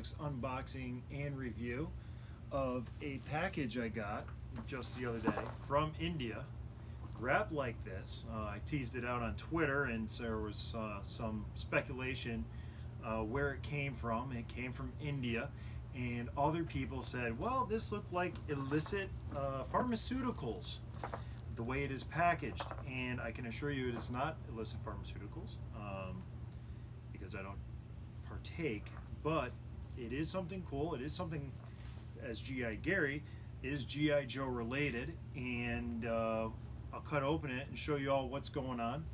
Comics unboxing and review of a package I got just the other day from India, wrapped like this. I teased it out on Twitter, and so there was some speculation where it came from. It came from India, and other people said, well, this looked like illicit pharmaceuticals, the way it is packaged. And I can assure you it is not illicit pharmaceuticals, because I don't partake, but it is something cool. It is something, as G.I. Gary, is G.I. Joe related, and I'll cut open it and show you all what's going on.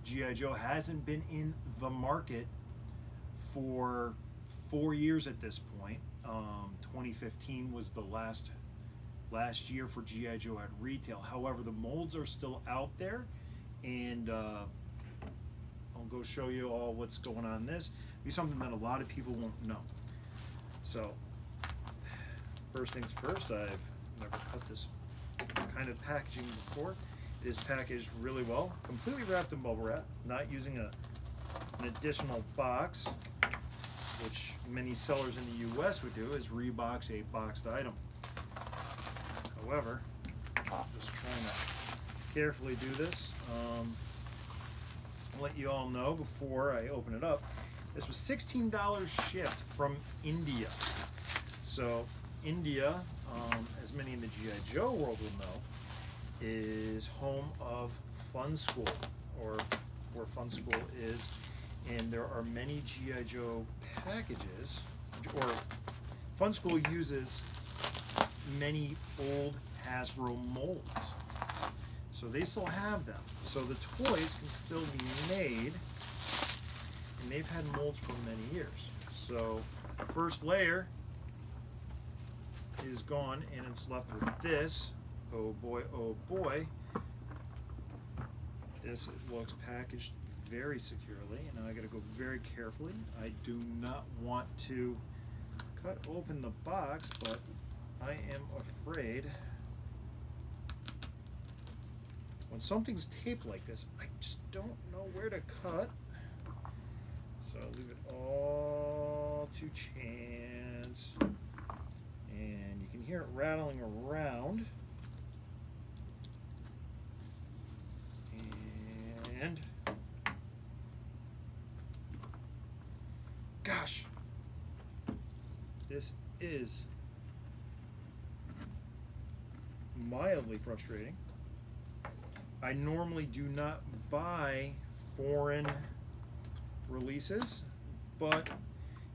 G.I. Joe hasn't been in the market for 4 years at this point. 2015 was the last year for G.I. Joe at retail. However, the molds are still out there, and I'll go show you all what's going on in this. It'll be something that a lot of people won't know. So, first things first, I've never cut this kind of packaging before. It is packaged really well, completely wrapped in bubble wrap, not using an additional box, which many sellers in the US would do, is rebox a boxed item. However, I'm just trying to carefully do this. I'll let you all know before I open it up. This was $16 shipped from India. So India, as many in the G.I. Joe world will know, is home of Funskool, or where Funskool is, and there are many G.I. Joe packages, or Funskool uses many old Hasbro molds, so they still have them. So the toys can still be made, and they've had molds for many years. So the first layer is gone, and it's left with this. Oh boy, oh boy. This looks packaged very securely, and I gotta go very carefully. I do not want to cut open the box, but I am afraid when something's taped like this, I just don't know where to cut. So I'll leave it all to chance. And you can hear it rattling around. And gosh, this is mildly frustrating. I normally do not buy foreign releases, but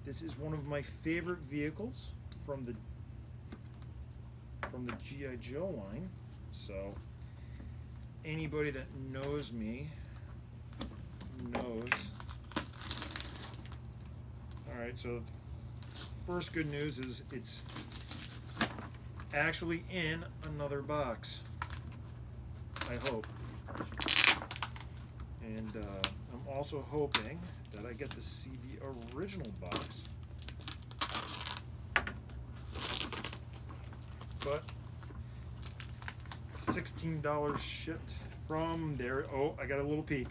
this is one of my favorite vehicles from the G.I. Joe line. So anybody that knows me knows. Alright, so first good news is it's actually in another box, I hope. And I'm also hoping that I get to see the original box. But $16 shipped from there. Oh, I got a little peek.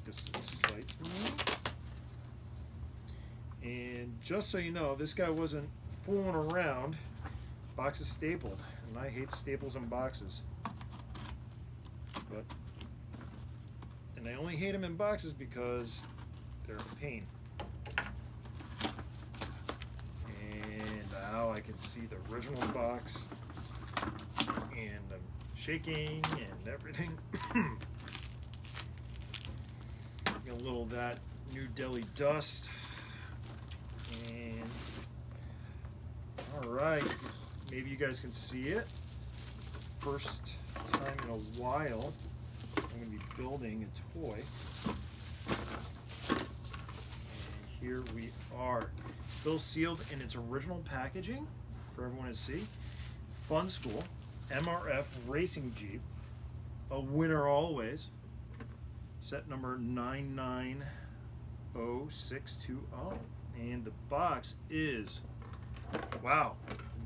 This excites me. And just so you know, this guy wasn't fooling around. Box is stapled, and I hate staples in boxes. And I only hate them in boxes because they're a pain. And now I can see the original box, and I'm shaking and everything. Got a little of that New Delhi dust. And all right, maybe you guys can see it. First time in a while I'm going to be building a toy. And here we are. Still sealed in its original packaging for everyone to see. Funskool MRF Racing Jeep, a winner always. Set number 990620. And the box is, wow,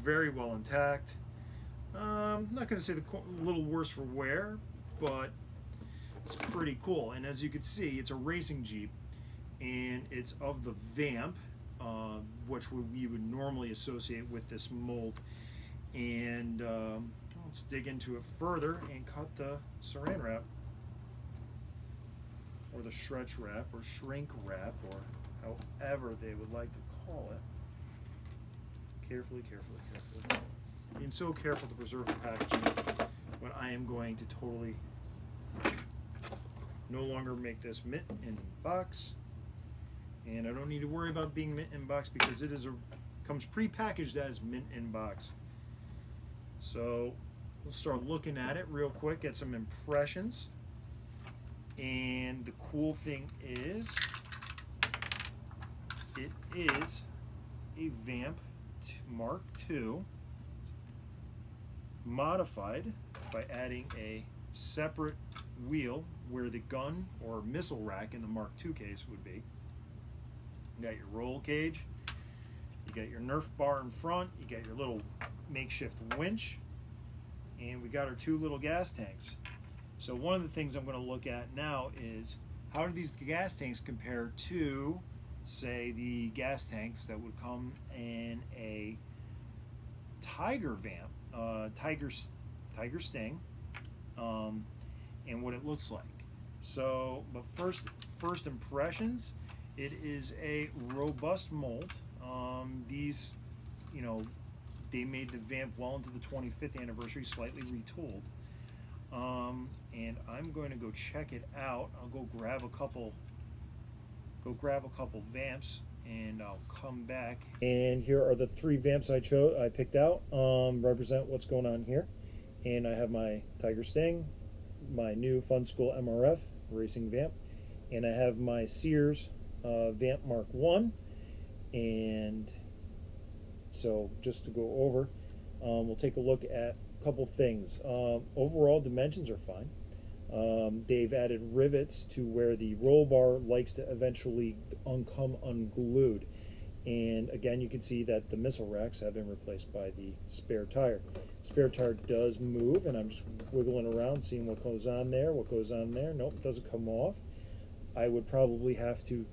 very well intact. I'm not going to say a little worse for wear, but it's pretty cool. And as you can see, it's a racing Jeep, and it's of the Vamp which we would normally associate with this mold. And let's dig into it further and cut the saran wrap, or the stretch wrap, or shrink wrap, or however they would like to call it. Carefully, carefully, carefully. Being so careful to preserve the packaging, but I am going to totally no longer make this mint in box. And I don't need to worry about being mint in box because it comes pre-packaged as mint in box. So we'll start looking at it real quick, get some impressions. And the cool thing is, it is a Vamp Mark II modified by adding a separate wheel where the gun or missile rack in the Mark II case would be. You got your roll cage, you got your Nerf bar in front, you got your little makeshift winch, and we got our two little gas tanks. So one of the things I'm going to look at now is how do these gas tanks compare to, say, the gas tanks that would come in a Tiger Vamp, Tiger Sting, and what it looks like. So, but first impressions, it is a robust mold. These, you know, they made the Vamp well into the 25th anniversary, slightly retooled. And I'm going to go check it out. I'll go grab a couple Vamps, and I'll come back. And here are the three Vamps I picked out, represent what's going on here. And I have my Tiger Sting, my new Funskool MRF racing Vamp, and I have my Sears Vamp Mark I. And so just to go over, we'll take a look at a couple things. Overall dimensions are fine. They've added rivets to where the roll bar likes to eventually come unglued. And again, you can see that the missile racks have been replaced by the spare tire. Spare tire does move, and I'm just wiggling around, seeing what goes on there, what goes on there. Nope, it doesn't come off. I would probably have to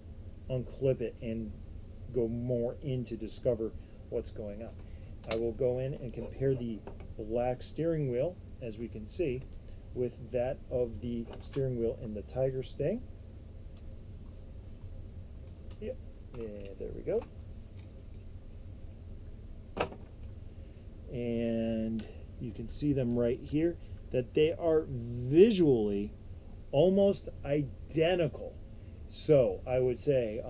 unclip it and go more in to discover what's going on. I will go in and compare the black steering wheel, as we can see, with that of the steering wheel in the Tiger Sting. Yep, and there we go. And you can see them right here, that they are visually almost identical. So I would say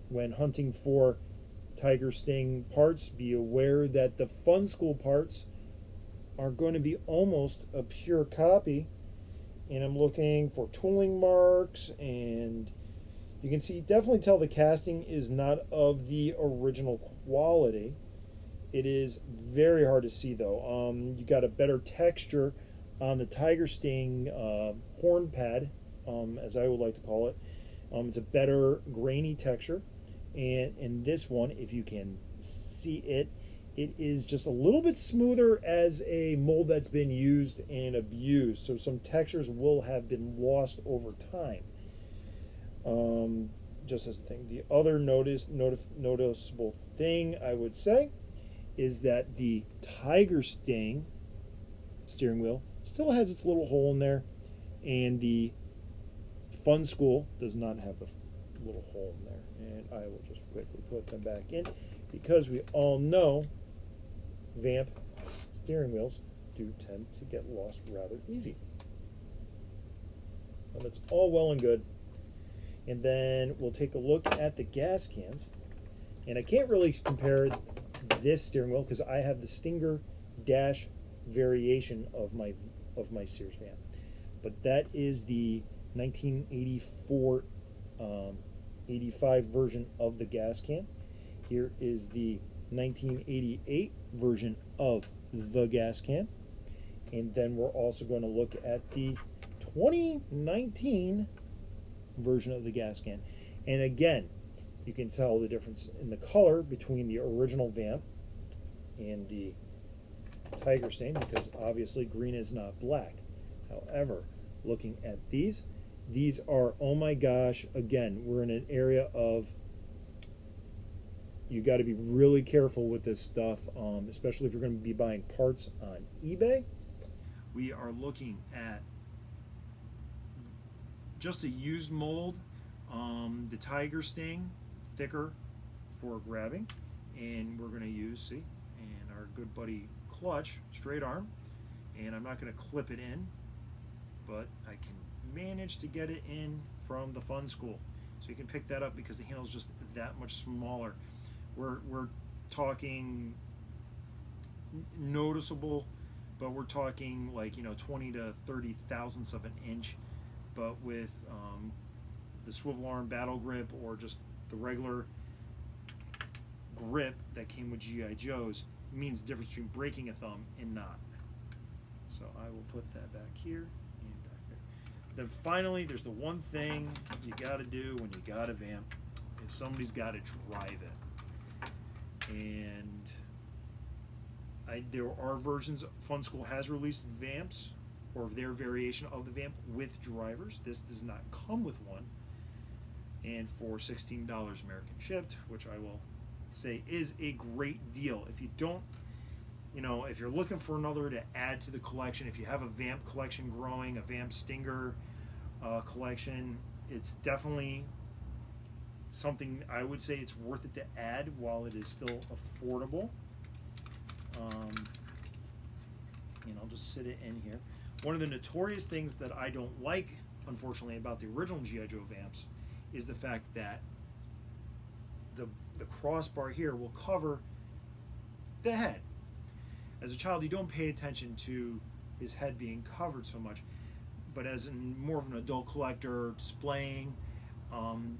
when hunting for Tiger Sting parts, be aware that the Funskool parts are going to be almost a pure copy. And I'm looking for tooling marks, and you can see, definitely tell the casting is not of the original quality. It is very hard to see though. You got a better texture on the Tiger Sting horn pad, as I would like to call it. It's a better grainy texture. And in this one, if you can see it, it is just a little bit smoother as a mold that's been used and abused. So some textures will have been lost over time. Just as a thing. The other noticeable thing I would say is that the Tiger Sting steering wheel still has its little hole in there, and the Funskool does not have the little hole in there. And I will just quickly put them back in, because we all know Vamp steering wheels do tend to get lost rather easy. And that's all well and good. And then we'll take a look at the gas cans. And I can't really compare this steering wheel because I have the Stinger Dash variation of my Sears Vamp. But that is the 1984 85 version of the gas can. Here is the 1988 version of the gas can. And then we're also going to look at the 2019 version of the gas can. And again, you can tell the difference in the color between the original Vamp and the Tiger Sting, because obviously green is not black. However, looking at these are, oh my gosh, again, we're in an area of You got to be really careful with this stuff, especially if you're going to be buying parts on eBay. We are looking at just a used mold, the Tiger Sting, thicker for grabbing, and we're going to use, see, and our good buddy clutch, straight arm, and I'm not going to clip it in, but I can manage to get it in from the Funskool. So you can pick that up because the handle is just that much smaller. We're talking noticeable, but we're talking like 20 to 30 thousandths of an inch. But with the swivel arm battle grip or just the regular grip that came with G.I. Joe's, means the difference between breaking a thumb and not. So I will put that back here and back there. Then finally, there's the one thing you got to do when you got a vamp is somebody's got to drive it. And there are versions, Funskool has released vamps or their variation of the vamp with drivers. This does not come with one. And for $16 American shipped, which I will say is a great deal. If you don't, if you're looking for another to add to the collection, if you have a vamp collection growing, a vamp stinger collection, it's definitely something I would say it's worth it to add while it is still affordable. And I'll just sit it in here. One of the notorious things that I don't like, unfortunately, about the original G.I. Joe vamps is the fact that the crossbar here will cover the head. As a child, you don't pay attention to his head being covered so much, but as more of an adult collector displaying,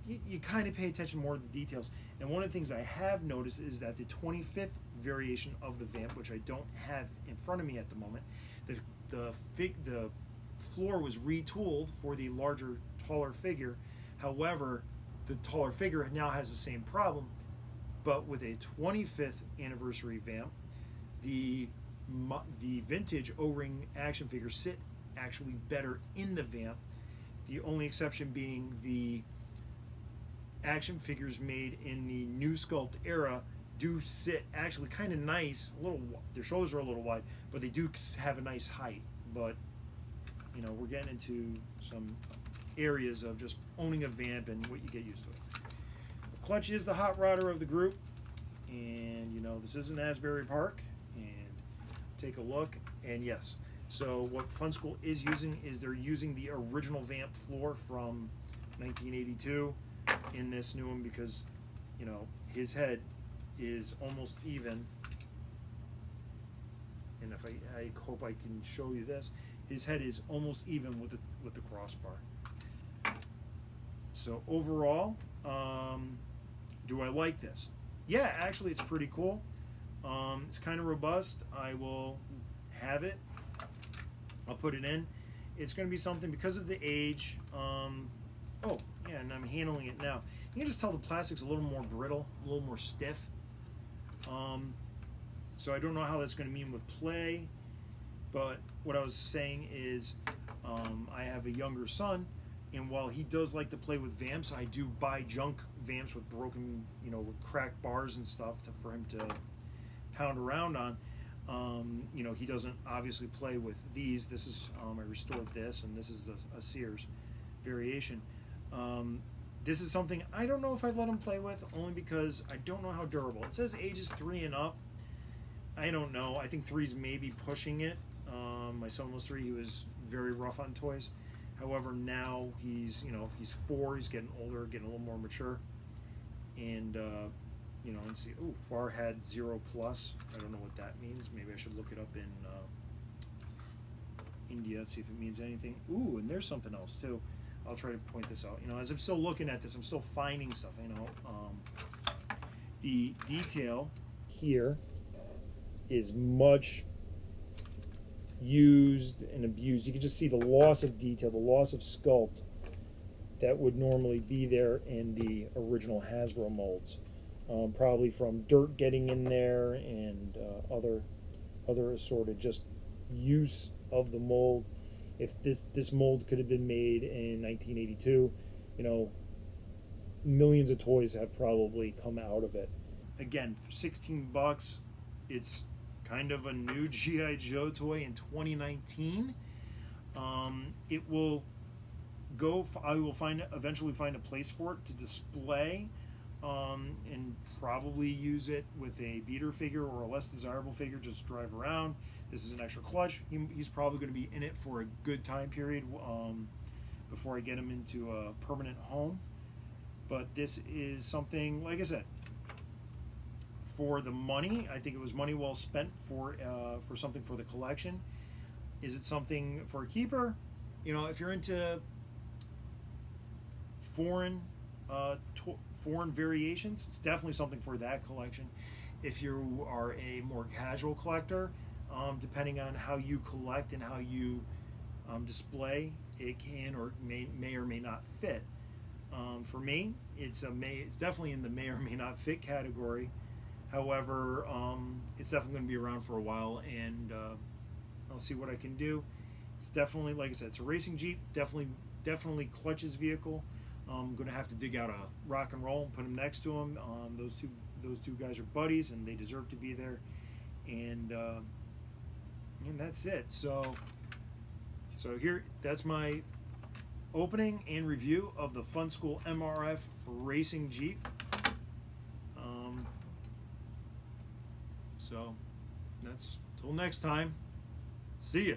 you kind of pay attention more to the details. And one of the things I have noticed is that the 25th variation of the vamp, which I don't have in front of me at the moment, the floor was retooled for the larger, taller figure. However, the taller figure now has the same problem, but with a 25th anniversary vamp, the vintage O-ring action figures sit actually better in the vamp. The only exception being the action figures made in the new sculpt era do sit actually kind of nice. Their shoulders are a little wide, but they do have a nice height. But we're getting into some areas of just owning a vamp and what you get used to it. The clutch is the hot rodder of the group, and this isn't Asbury Park. And take a look, and yes, so what Funskool is using is they're using the original vamp floor from 1982 in this new one because his head is almost even, and if I hope I can show you this, his head is almost even with the crossbar. So overall, do I like this? Yeah, actually it's pretty cool. It's kind of robust. I will have it. I'll put it in. It's going to be something because of the age. Oh, yeah, and I'm handling it now. You can just tell the plastic's a little more brittle, a little more stiff. So I don't know how that's going to mean with play, but what I was saying is I have a younger son, and while he does like to play with vamps, I do buy junk vamps with broken, with cracked bars and stuff for him to pound around on. He doesn't obviously play with these. This is, I restored this, and this is a Sears variation. This is something I don't know if I'd let him play with, only because I don't know how durable. It says ages 3 and up. I don't know. I think 3's maybe pushing it. My son was 3. He was very rough on toys. However, now he's 4. He's getting older, getting a little more mature. And, and see, far had 0+. I don't know what that means. Maybe I should look it up in India, see if it means anything. Ooh, and there's something else too. I'll try to point this out. As I'm still looking at this, I'm still finding stuff. The detail here is much used and abused. You can just see the loss of detail, the loss of sculpt that would normally be there in the original Hasbro molds. Probably from dirt getting in there and other assorted just use of the mold. If this mold could have been made in 1982, millions of toys have probably come out of it. Again, for 16 bucks, it's kind of a new G.I. Joe toy in 2019. It will go. I will eventually find a place for it to display, and probably use it with a beater figure or a less desirable figure. Just drive around. This is an extra clutch. He's probably going to be in it for a good time period before I get him into a permanent home. But this is something, like I said, for the money. I think it was money well spent for something for the collection. Is it something for a keeper? You know, if you're into foreign variations, it's definitely something for that collection. If you are a more casual collector, depending on how you collect and how you display, it can or may or may not fit. For me, it's definitely in the may or may not fit category. However, it's definitely going to be around for a while, and I'll see what I can do. It's definitely, like I said, it's a racing Jeep. Definitely Clutch's vehicle. I'm going to have to dig out a rock and roll and put him next to him. Those two guys are buddies, and they deserve to be there. And that's it. So here, that's my opening and review of the Funskool MRF Racing Jeep. So that's till next time. See ya.